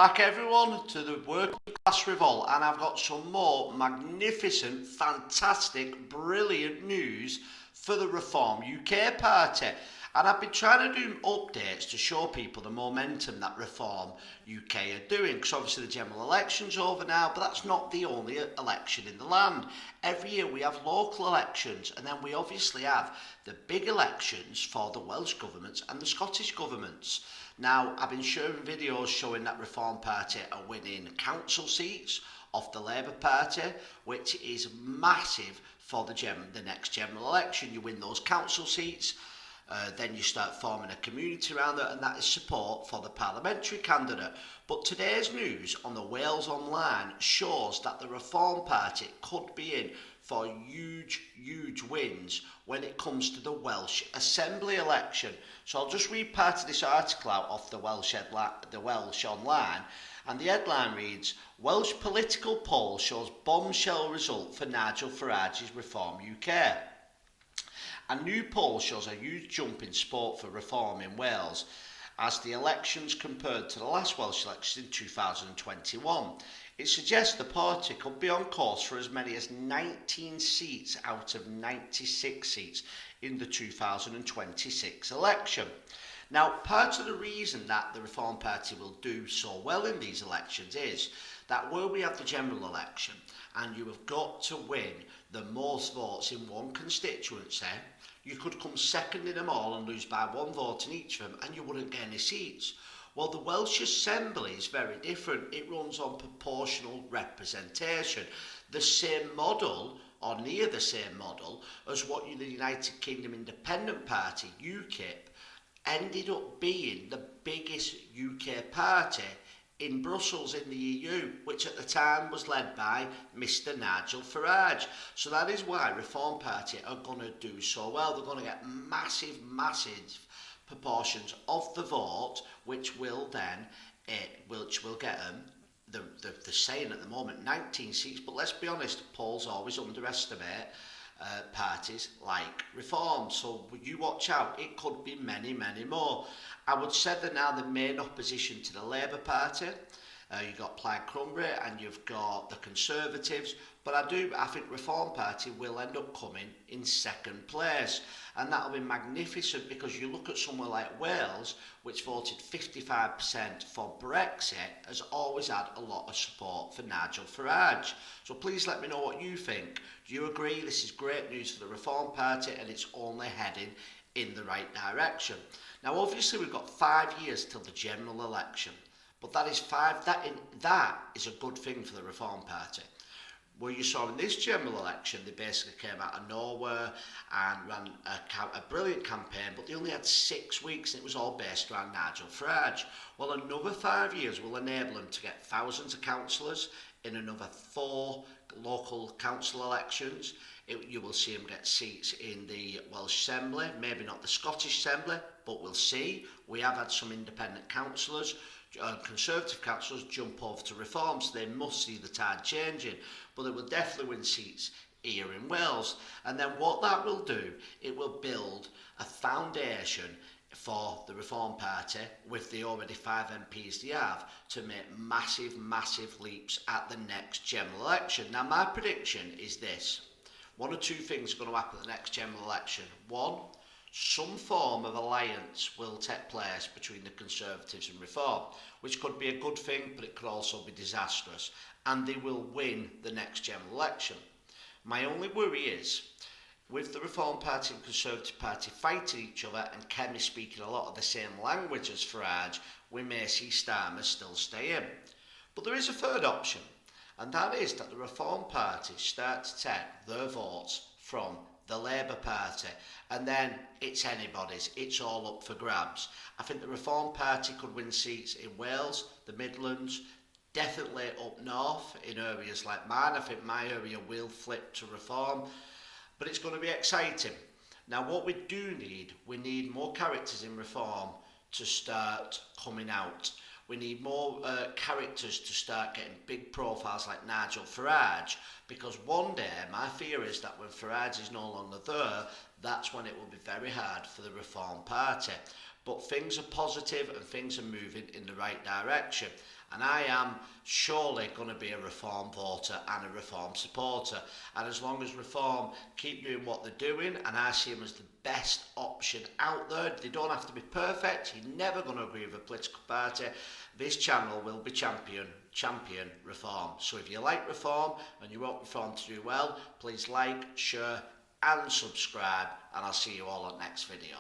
back everyone to the Working Class Revolt, and I've got some more magnificent, fantastic, brilliant news for the Reform UK Party. And I've been trying to do updates to show people the momentum that Reform UK are doing, because obviously the general election's over now, but that's not the only election in the land. Every year we have local elections, and then we obviously have the big elections for the Welsh governments and the Scottish governments. Now, I've been showing videos showing that Reform Party are winning council seats off the Labour Party, which is massive for the next general election. You win those council seats, then you start forming a community around it, and that is support for the parliamentary candidate. But today's news on the Wales Online shows that the Reform Party could be in for huge wins when it comes to the Welsh Assembly election. So I'll just read part of this article out off the Welsh Online, and the headline reads, Welsh political poll shows bombshell result for Nigel Farage's Reform UK. A new poll shows a huge jump in support for reform in Wales as the elections compared to the last Welsh election in 2021. It suggests the party could be on course for as many as 19 seats out of 96 seats in the 2026 election. Now, part of the reason that the Reform Party will do so well in these elections is that where we have the general election and you have got to win the most votes in one constituency, you could come second in them all and lose by one vote in each of them and you wouldn't get any seats. Well, the Welsh Assembly is very different. It runs on proportional representation. The same model, or near the same model, as what the United Kingdom Independent Party, UKIP, ended up being the biggest UK party in Brussels in the EU, which at the time was led by Mr Nigel Farage. So that is why Reform Party are going to do so well. They're going to get massive proportions of the vote, which will then get them, they're saying at the moment 19 seats, but let's be honest, polls always underestimate parties like Reform, so you watch out, it could be many more. I would say that now the main opposition to the Labour Party, you've got Plaid Cymru and you've got the Conservatives, but I think Reform Party will end up coming in second place, and that'll be magnificent because you look at somewhere like Wales, which voted 55% for Brexit, has always had a lot of support for Nigel Farage. So please let me know what you think. Do you agree this is great news for the Reform Party and it's only heading in the right direction? Now obviously we've got 5 years till the general election, but that is a good thing for the Reform Party. Where you saw in this general election, they basically came out of nowhere and ran a brilliant campaign, but they only had 6 weeks and it was all based around Nigel Farage. Well, another 5 years will enable them to get thousands of councillors in another 4 local council elections. You will see them get seats in the Welsh Assembly, maybe not the Scottish Assembly, but we'll see. We have had some independent councillors, Conservative councillors jump over to Reform, so they must see the tide changing, but they will definitely win seats here in Wales. And then what that will do, it will build a foundation for the Reform Party with the already 5 MPs they have to make massive leaps at the next general election. Now my prediction is this: 1 or 2 things are going to happen at the next general election. 1, some form of alliance will take place between the Conservatives and Reform, which could be a good thing, but it could also be disastrous, and they will win the next general election. My only worry is, with the Reform Party and Conservative Party fighting each other and Kemi speaking a lot of the same language as Farage, we may see Starmer still stay in. But there is a third option, and that is that the Reform Party start to take their votes from the Labour Party, and then it's anybody's, it's all up for grabs. I think the Reform Party could win seats in Wales, the Midlands, definitely up north in areas like mine. I think my area will flip to Reform, but it's going to be exciting. Now what we need more characters in Reform to start coming out. We need more characters to start getting big profiles like Nigel Farage, because one day my fear is that when Farage is no longer there, that's when it will be very hard for the Reform Party. But things are positive and things are moving in the right direction. And I am surely going to be a Reform voter and a Reform supporter. And as long as Reform keep doing what they're doing, and I see them as the best option out there, they don't have to be perfect. You're never going to agree with a political party. This channel will be champion Reform. So if you like Reform and you want Reform to do well, please like, share and subscribe, and I'll see you all on the next video.